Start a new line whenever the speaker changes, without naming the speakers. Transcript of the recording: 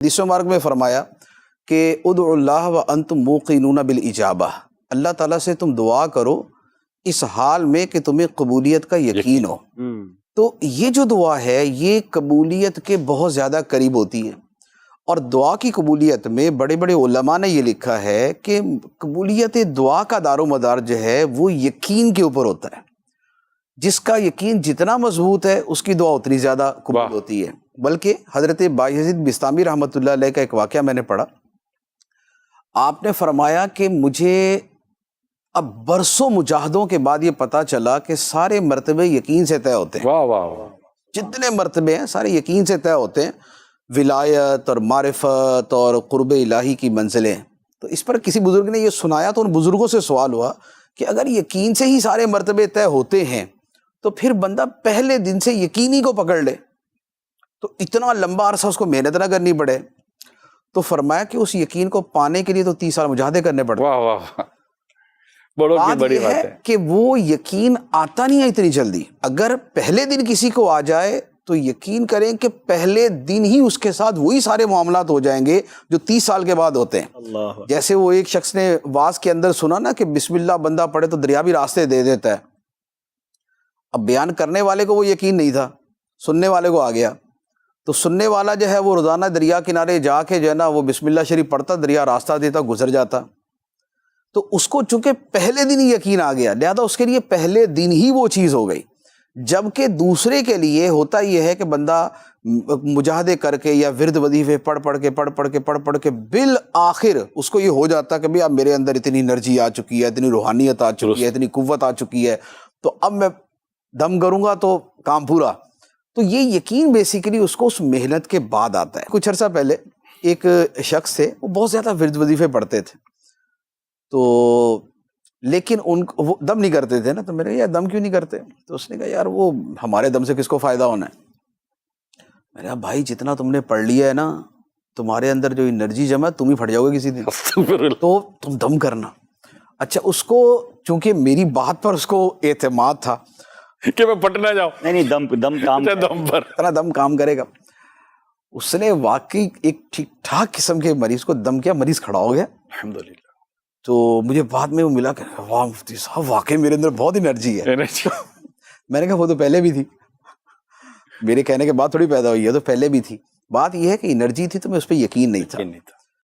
حدیث مبارک میں فرمایا کہ ادعوا اللہ وانتم موقنون بالاجابہ، اللہ تعالیٰ سے تم دعا کرو اس حال میں کہ تمہیں قبولیت کا یقین ہو۔ تو یہ جو دعا ہے یہ قبولیت کے بہت زیادہ قریب ہوتی ہے، اور دعا کی قبولیت میں بڑے بڑے علماء نے یہ لکھا ہے کہ قبولیت دعا کا دار و مدار جو ہے وہ یقین کے اوپر ہوتا ہے۔ جس کا یقین جتنا مضبوط ہے اس کی دعا اتنی زیادہ قبول ہوتی ہے۔ بلکہ حضرت بایزید بستامی رحمۃ اللہ علیہ کا ایک واقعہ میں نے پڑھا، آپ نے فرمایا کہ مجھے اب برسوں مجاہدوں کے بعد یہ پتا چلا کہ سارے مرتبے یقین سے طے ہوتے ہیں۔
واہ واہ واہ،
جتنے مرتبے ہیں سارے یقین سے طے ہوتے ہیں، ولایت اور معرفت اور قرب الہی کی منزلیں۔ تو اس پر کسی بزرگ نے یہ سنایا تو ان بزرگوں سے سوال ہوا کہ اگر یقین سے ہی سارے مرتبے طے ہوتے ہیں تو پھر بندہ پہلے دن سے یقینی کو پکڑ لے تو اتنا لمبا عرصہ اس کو محنت نہ کرنی پڑے۔ تو فرمایا کہ اس یقین کو پانے کے لیے تو 30 سال مجاہدے کرنے پڑتے۔
واہ واہ، بڑوں کی بڑی بات ہے
کہ وہ یقین آتا نہیں ہے اتنی جلدی۔ اگر پہلے دن کسی کو آ جائے تو یقین کریں کہ پہلے دن ہی اس کے ساتھ وہی سارے معاملات ہو جائیں گے جو 30 سال کے بعد ہوتے ہیں۔
اللہ،
جیسے وہ ایک شخص نے واز کے اندر سنا نا کہ بسم اللہ بندہ پڑھے تو دریا بھی راستے دے دیتا ہے۔ اب بیان کرنے والے کو وہ یقین نہیں تھا، سننے والے کو آ گیا، تو سننے والا جو ہے وہ روزانہ دریا کنارے جا کے جو ہے نا وہ بسم اللہ شریف پڑھتا، دریا راستہ دیتا، گزر جاتا۔ تو اس کو چونکہ پہلے دن ہی یقین آ گیا، لہذا اس کے لیے پہلے دن ہی وہ چیز ہو گئی۔ جبکہ دوسرے کے لیے ہوتا یہ ہے کہ بندہ مجاہدے کر کے یا ورد وظیفے پڑھ پڑھ کے بالآخر اس کو یہ ہو جاتا کہ بھئی اب میرے اندر اتنی انرجی آ چکی ہے، اتنی روحانیت آ چکی ہے، اتنی قوت آ چکی ہے، تو اب میں دم کروں گا تو کام پورا۔ تو یہ یقین بیسیکلی اس کو اس محنت کے بعد آتا ہے۔ کچھ عرصہ پہلے ایک شخص تھے، وہ بہت زیادہ ورد وظیفے پڑھتے تھے، تو لیکن وہ دم نہیں کرتے تھے نا، تو میں نے کہا یار دم کیوں نہیں کرتے؟ تو اس نے کہا یار وہ ہمارے دم سے کس کو فائدہ ہونا ہے؟ میں نے کہا بھائی جتنا تم نے پڑھ لیا ہے نا، تمہارے اندر جو انرجی جمع ہے تم ہی پھٹ جاؤ گے کسی دن، تو تم دم کرنا۔ اچھا، اس کو چونکہ میری بات پر اس کو اعتماد تھا
کہ میں پٹ نہ جاؤں،
نہیں دم کام
دم پر
اتنا دم کام کرے گا۔ اس نے واقعی ایک ٹھیک ٹھاک قسم کے مریض کو دم کیا، مریض کھڑا ہو گیا
الحمدللہ۔
تو مجھے بعد میں وہ ملا کہ واہ مفتی صاحب واقعی میرے اندر بہت انرجی ہے۔ میں نے کہا وہ تو پہلے بھی تھی، میرے کہنے کے بعد تھوڑی پیدا ہوئی ہے، تو پہلے بھی تھی۔ بات یہ ہے کہ انرجی تھی تو میں اس پہ یقین نہیں تھا۔